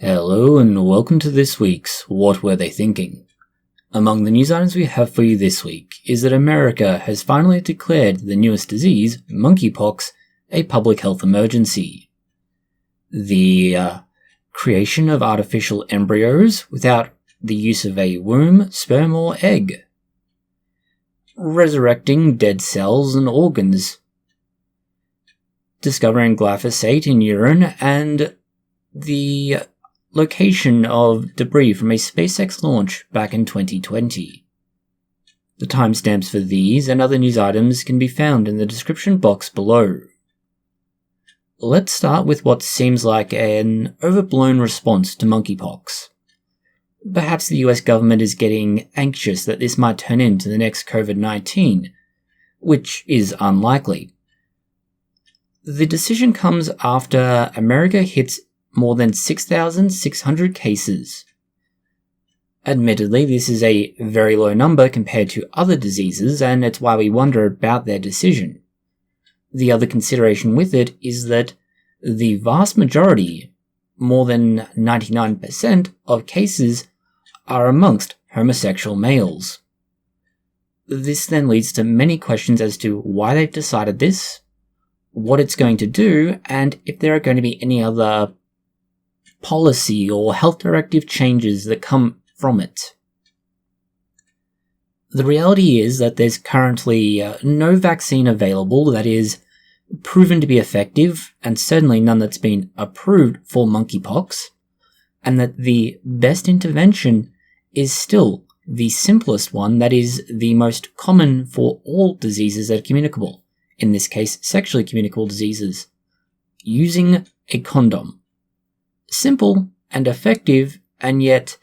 Hello and welcome to this week's What Were They Thinking? Among the news items we have for you this week is that America has finally declared the newest disease, monkeypox, a public health emergency. The creation of artificial embryos without the use of a womb, sperm or egg. Resurrecting dead cells and organs. Discovering glyphosate in urine and the location of debris from a SpaceX launch back in 2020. The timestamps for these and other news items can be found in the description box below. Let's start with what seems like an overblown response to monkeypox. Perhaps the US government is getting anxious that this might turn into the next COVID-19, which is unlikely. The decision comes after America hits more than 6,600 cases. Admittedly, this is a very low number compared to other diseases, and it's why we wonder about their decision. The other consideration with it is that the vast majority, more than 99% of cases, are amongst homosexual males. This then leads to many questions as to why they've decided this, what it's going to do, and if there are going to be any other policy or health directive changes that come from it. The reality is that there's currently no vaccine available that is proven to be effective, and certainly none that's been approved for monkeypox, and that the best intervention is still the simplest one that is the most common for all diseases that are communicable, in this case sexually communicable diseases, using a condom. Simple and effective, and yet,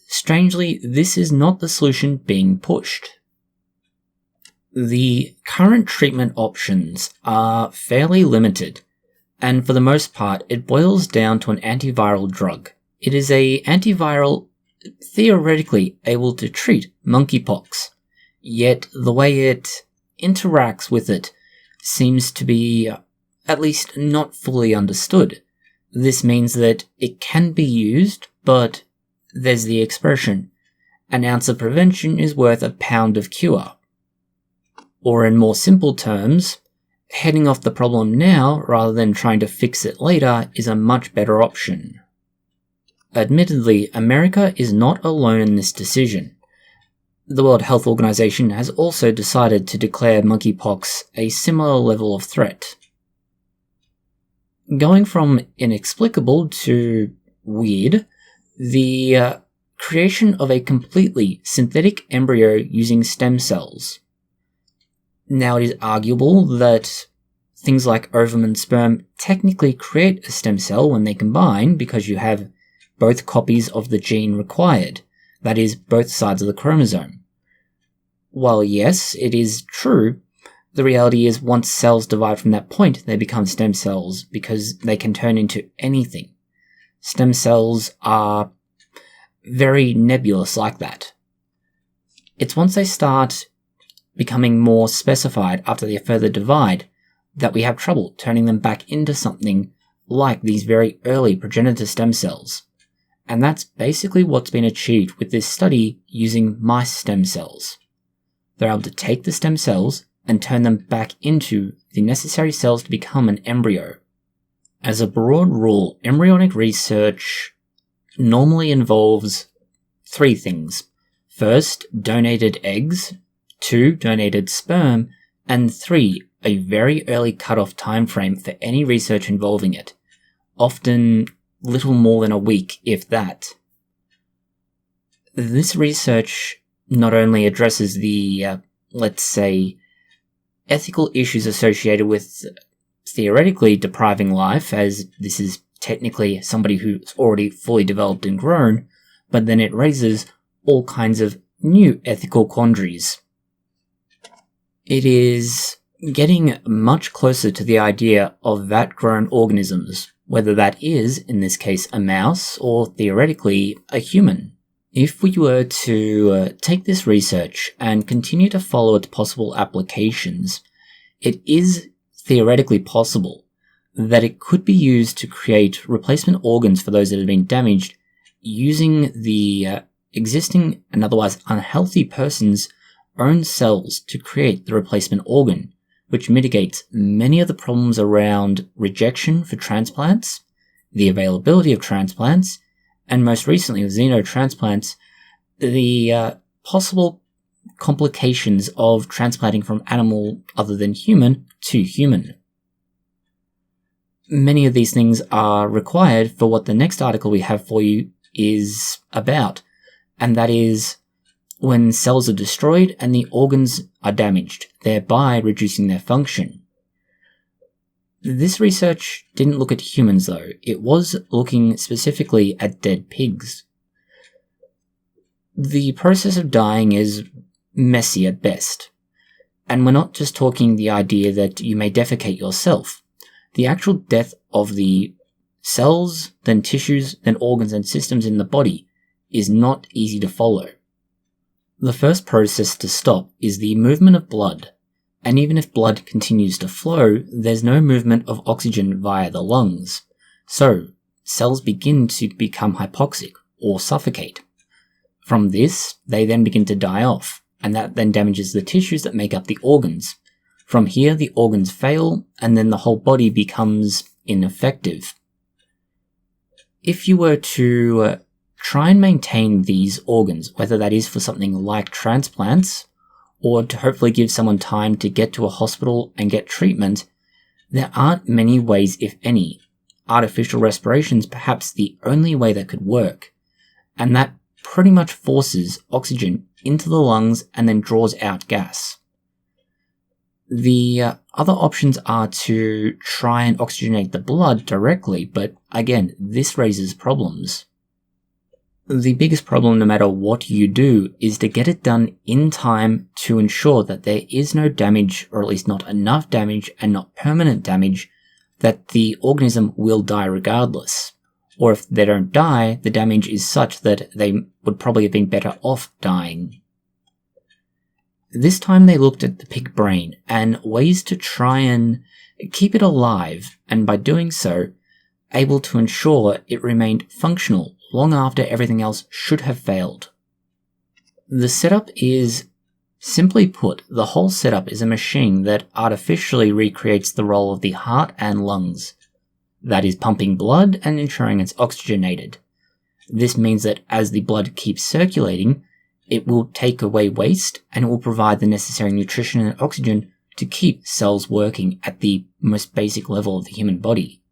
strangely, this is not the solution being pushed. The current treatment options are fairly limited, and for the most part, it boils down to an antiviral drug. It is an antiviral theoretically able to treat monkeypox, yet the way it interacts with it seems to be at least not fully understood. This means that it can be used, but there's the expression, an ounce of prevention is worth a pound of cure. Or in more simple terms, heading off the problem now rather than trying to fix it later is a much better option. Admittedly, America is not alone in this decision. The World Health Organization has also decided to declare monkeypox a similar level of threat. Going from inexplicable to weird, the creation of a completely synthetic embryo using stem cells. Now, it is arguable that things like ovum and sperm technically create a stem cell when they combine because you have both copies of the gene required, that is, both sides of the chromosome. While yes, it is true, the reality is once cells divide from that point, they become stem cells because they can turn into anything. Stem cells are very nebulous like that. It's once they start becoming more specified after they further divide that we have trouble turning them back into something like these very early progenitor stem cells. And that's basically what's been achieved with this study using mice stem cells. They're able to take the stem cells and turn them back into the necessary cells to become an embryo. As a broad rule, embryonic research normally involves 3 things. First, donated eggs, 2, donated sperm, and 3, a very early cutoff time frame for any research involving it, often little more than a week, if that. This research not only addresses the, let's say, ethical issues associated with theoretically depriving life, as this is technically somebody who's already fully developed and grown, but then it raises all kinds of new ethical quandaries. It is getting much closer to the idea of vat-grown organisms, whether that is, in this case, a mouse, or theoretically, a human. If we were to take this research and continue to follow its possible applications, it is theoretically possible that it could be used to create replacement organs for those that have been damaged using the existing and otherwise unhealthy person's own cells to create the replacement organ, which mitigates many of the problems around rejection for transplants, the availability of transplants, and most recently with xenotransplants, the possible complications of transplanting from animal other than human to human. Many of these things are required for what the next article we have for you is about, and that is when cells are destroyed and the organs are damaged, thereby reducing their function. This research didn't look at humans though, it was looking specifically at dead pigs. The process of dying is messy at best, and we're not just talking the idea that you may defecate yourself. The actual death of the cells, then tissues, then organs and systems in the body is not easy to follow. The first process to stop is the movement of blood, and even if blood continues to flow, there's no movement of oxygen via the lungs, so cells begin to become hypoxic or suffocate. From this, they then begin to die off, and that then damages the tissues that make up the organs. From here, the organs fail, and then the whole body becomes ineffective. If you were to try and maintain these organs, whether that is for something like transplants, or to hopefully give someone time to get to a hospital and get treatment, there aren't many ways, if any. Artificial respiration's perhaps the only way that could work, and that pretty much forces oxygen into the lungs and then draws out gas. The other options are to try and oxygenate the blood directly, but again, this raises problems. The biggest problem, no matter what you do, is to get it done in time to ensure that there is no damage, or at least not enough damage and not permanent damage, that the organism will die regardless. Or if they don't die, the damage is such that they would probably have been better off dying. This time they looked at the pig brain and ways to try and keep it alive, and by doing so, able to ensure it remained functional long after everything else should have failed. The setup is, simply put, the whole setup is a machine that artificially recreates the role of the heart and lungs. That is pumping blood and ensuring it's oxygenated. This means that as the blood keeps circulating, it will take away waste and it will provide the necessary nutrition and oxygen to keep cells working at the most basic level of the human body.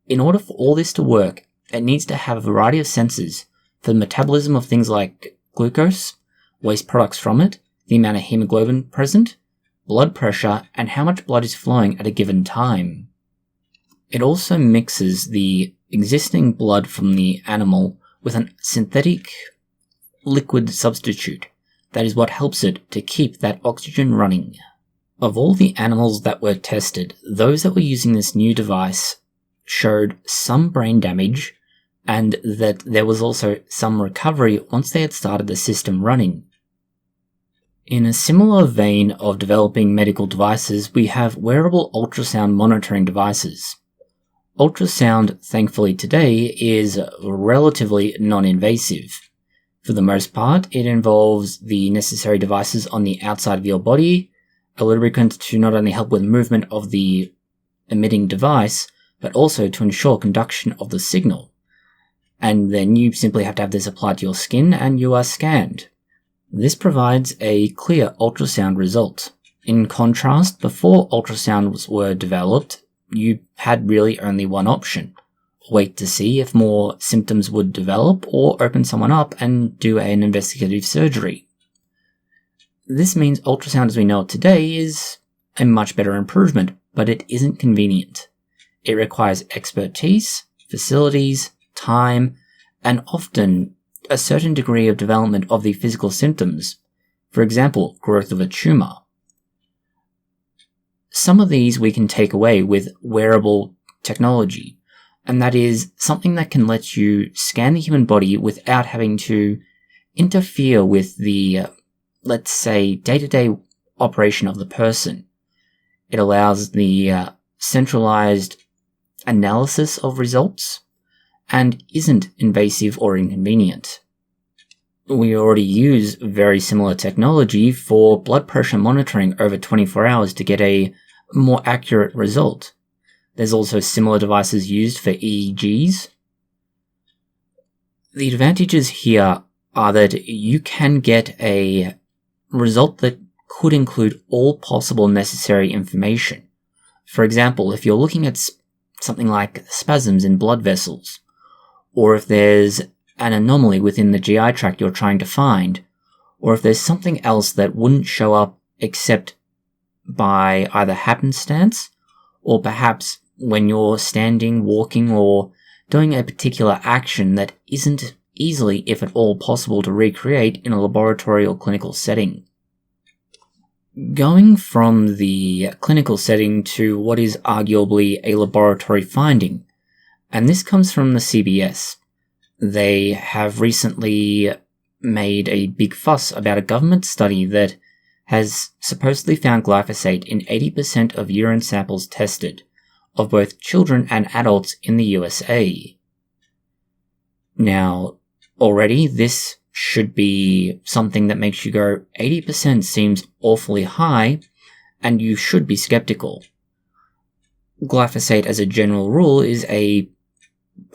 In order for all this to work, it needs to have a variety of sensors for the metabolism of things like glucose, waste products from it, the amount of hemoglobin present, blood pressure, and how much blood is flowing at a given time. It also mixes the existing blood from the animal with a synthetic liquid substitute. That is what helps it to keep that oxygen running. Of all the animals that were tested, those that were using this new device showed some brain damage, and that there was also some recovery once they had started the system running. In a similar vein of developing medical devices, we have wearable ultrasound monitoring devices. Ultrasound, thankfully today, is relatively non-invasive. For the most part, it involves the necessary devices on the outside of your body, a lubricant to not only help with movement of the emitting device, but also to ensure conduction of the signal. And then you simply have to have this applied to your skin and you are scanned. This provides a clear ultrasound result. In contrast, before ultrasounds were developed, you had really only one option. Wait to see if more symptoms would develop or open someone up and do an investigative surgery. This means ultrasound as we know it today is a much better improvement, but it isn't convenient. It requires expertise, facilities, time, and often a certain degree of development of the physical symptoms. For example, growth of a tumor. Some of these we can take away with wearable technology, and that is something that can let you scan the human body without having to interfere with the, let's say, day-to-day operation of the person. It allows the centralized analysis of results, and isn't invasive or inconvenient. We already use very similar technology for blood pressure monitoring over 24 hours to get a more accurate result. There's also similar devices used for EEGs. The advantages here are that you can get a result that could include all possible necessary information. For example, if you're looking at something like spasms in blood vessels, or if there's an anomaly within the GI tract you're trying to find, or if there's something else that wouldn't show up except by either happenstance, or perhaps when you're standing, walking, or doing a particular action that isn't easily, if at all, possible to recreate in a laboratory or clinical setting. Going from the clinical setting to what is arguably a laboratory finding, and this comes from the CBS. They have recently made a big fuss about a government study that has supposedly found glyphosate in 80% of urine samples tested, of both children and adults in the USA. Now, already this should be something that makes you go, 80% seems awfully high, and you should be skeptical. Glyphosate, as a general rule, is a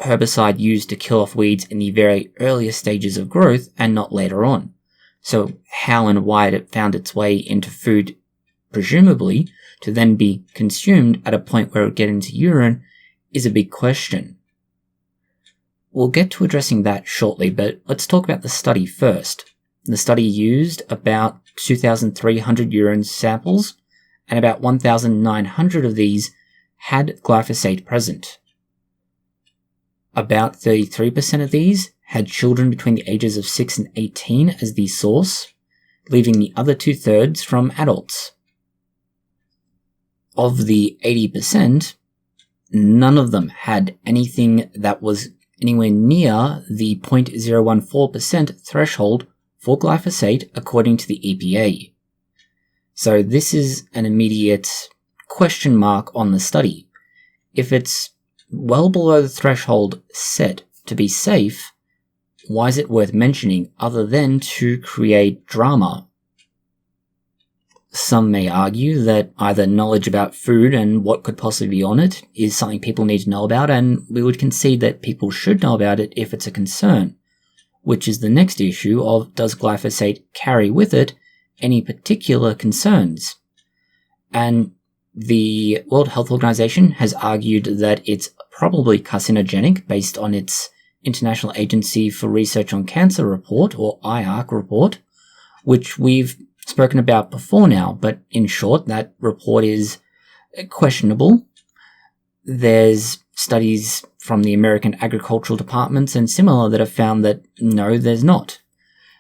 herbicide used to kill off weeds in the very earliest stages of growth and not later on. So how and why it found its way into food, presumably, to then be consumed at a point where it would get into urine, is a big question. We'll get to addressing that shortly, but let's talk about the study first. The study used about 2,300 urine samples, and about 1,900 of these had glyphosate present. About 33% of these had children between the ages of 6 and 18 as the source, leaving the other 2/3 from adults. Of the 80%, none of them had anything that was anywhere near the 0.014% threshold for glyphosate according to the EPA. So this is an immediate question mark on the study. If it's well below the threshold set to be safe, why is it worth mentioning other than to create drama? Some may argue that either knowledge about food and what could possibly be on it is something people need to know about, and we would concede that people should know about it if it's a concern, which is the next issue of, does glyphosate carry with it any particular concerns? And the World Health Organization has argued that it's probably carcinogenic based on its International Agency for Research on Cancer report, or IARC report, which we've spoken about before now, but in short, that report is questionable. There's studies from the American Agricultural Departments and similar that have found that no, there's not.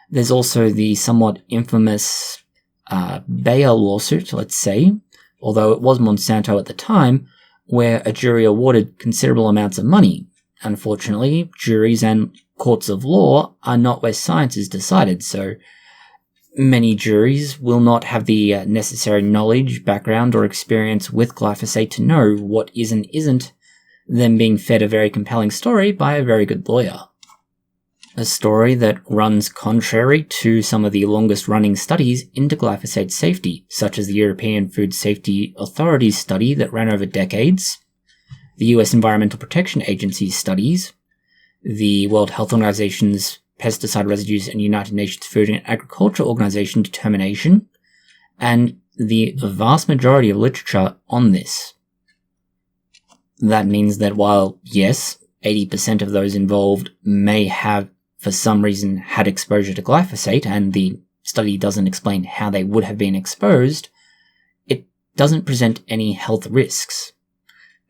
There's also the somewhat infamous Bayer lawsuit, let's say, although it was Monsanto at the time, where a jury awarded considerable amounts of money. Unfortunately, juries and courts of law are not where science is decided, so many juries will not have the necessary knowledge, background, or experience with glyphosate to know what is and isn't them being fed a very compelling story by a very good lawyer. A story that runs contrary to some of the longest running studies into glyphosate safety, such as the European Food Safety Authority's study that ran over decades, the US Environmental Protection Agency's studies, the World Health Organization's Pesticide Residues and United Nations Food and Agriculture Organization determination, and the vast majority of literature on this. That means that while, yes, 80% of those involved may have, for some reason, had exposure to glyphosate, and the study doesn't explain how they would have been exposed, it doesn't present any health risks.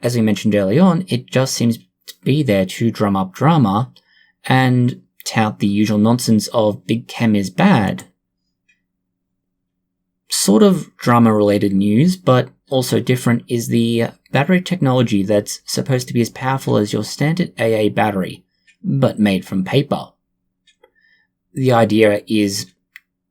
As we mentioned early on, it just seems to be there to drum up drama and tout the usual nonsense of big chem is bad. Sort of drama-related news, but also different, is the battery technology that's supposed to be as powerful as your standard AA battery, but made from paper. The idea is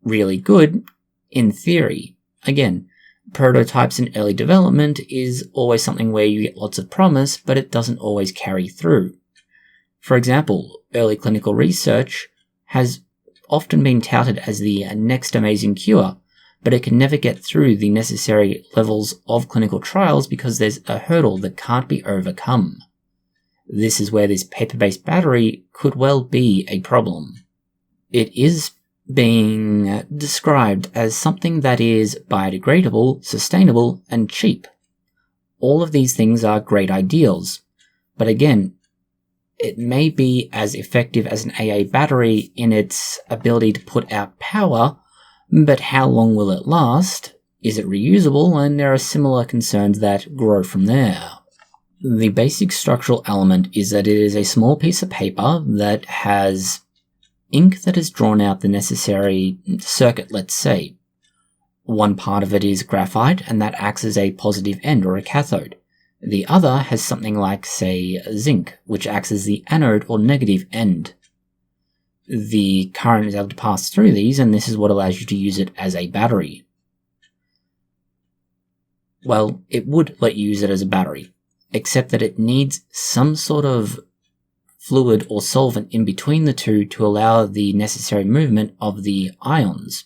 really good in theory. Again, Prototypes in early development is always something where you get lots of promise, but it doesn't always carry through. For example, early clinical research has often been touted as the next amazing cure, but it can never get through the necessary levels of clinical trials because there's a hurdle that can't be overcome. This is where this paper-based battery could well be a problem. It is being described as something that is biodegradable, sustainable, and cheap. All of these things are great ideals, but again, it may be as effective as an AA battery in its ability to put out power, but how long will it last? Is it reusable? And there are similar concerns that grow from there. The basic structural element is that it is a small piece of paper that has ink that has drawn out the necessary circuit, let's say. One part of it is graphite, and that acts as a positive end or a cathode. The other has something like, say, zinc, which acts as the anode or negative end. The current is able to pass through these, and this is what allows you to use it as a battery. Well, it would let you use it as a battery, except that it needs some sort of fluid or solvent in between the two to allow the necessary movement of the ions.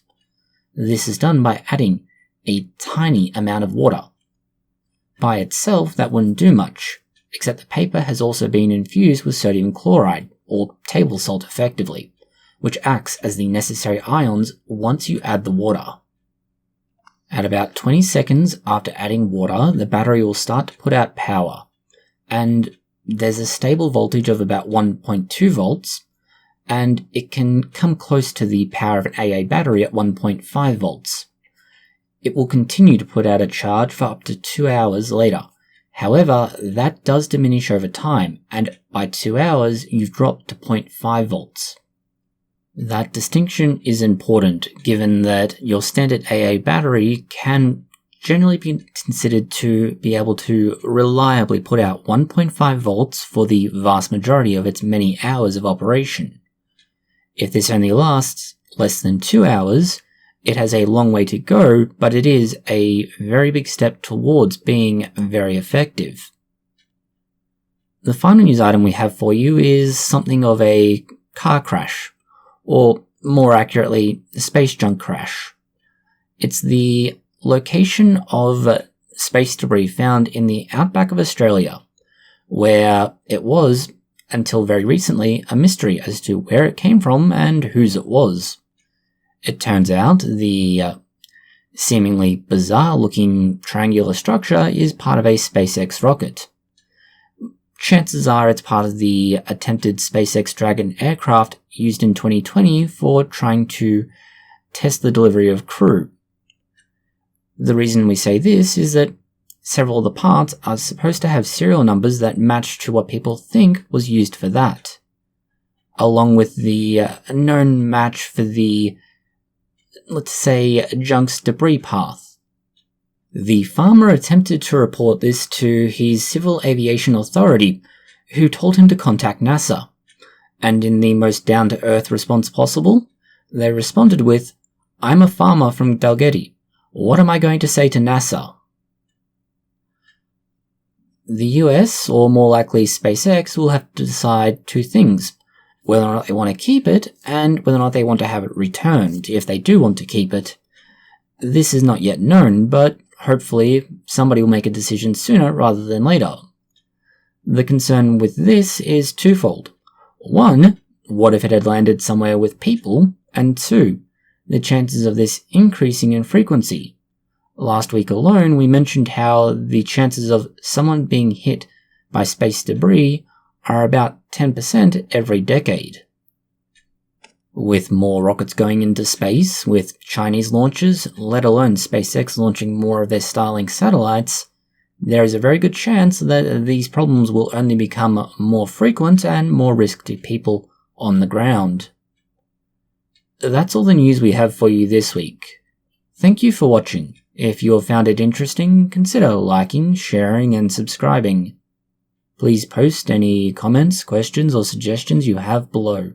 This is done by adding a tiny amount of water. By itself, that wouldn't do much, except the paper has also been infused with sodium chloride, or table salt effectively, which acts as the necessary ions once you add the water. At about 20 seconds after adding water, the battery will start to put out power, and there's a stable voltage of about 1.2 volts, and it can come close to the power of an AA battery at 1.5 volts. It will continue to put out a charge for up to 2 hours later. However, that does diminish over time, and by 2 hours you've dropped to 0.5 volts. That distinction is important, given that your standard AA battery can generally be considered to be able to reliably put out 1.5 volts for the vast majority of its many hours of operation. If this only lasts less than 2 hours, it has a long way to go, but it is a very big step towards being very effective. The final news item we have for you is something of a car crash, or more accurately, a space junk crash. It's the location of space debris found in the outback of Australia, where it was, until very recently, a mystery as to where it came from and whose it was. It turns out the seemingly bizarre-looking triangular structure is part of a SpaceX rocket. Chances are it's part of the attempted SpaceX Dragon aircraft used in 2020 for trying to test the delivery of crew. The reason we say this is that several of the parts are supposed to have serial numbers that match to what people think was used for that, along with the known match for the, let's say, junk's debris path. The farmer attempted to report this to his civil aviation authority, who told him to contact NASA, and in the most down-to-earth response possible, they responded with, "I'm a farmer from Dalgety. What am I going to say to NASA?" The US, or more likely SpaceX, will have to decide two things: whether or not they want to keep it, and whether or not they want to have it returned, if they do want to keep it. This is not yet known, but hopefully somebody will make a decision sooner rather than later. The concern with this is twofold. One, what if it had landed somewhere with people? And two, the chances of this increasing in frequency. Last week alone, we mentioned how the chances of someone being hit by space debris are about 10% every decade. With more rockets going into space, with Chinese launches, let alone SpaceX launching more of their Starlink satellites, there is a very good chance that these problems will only become more frequent and more risk to people on the ground. That's all the news we have for you this week. Thank you for watching. If you have found it interesting, consider liking, sharing, and subscribing. Please post any comments, questions, or suggestions you have below.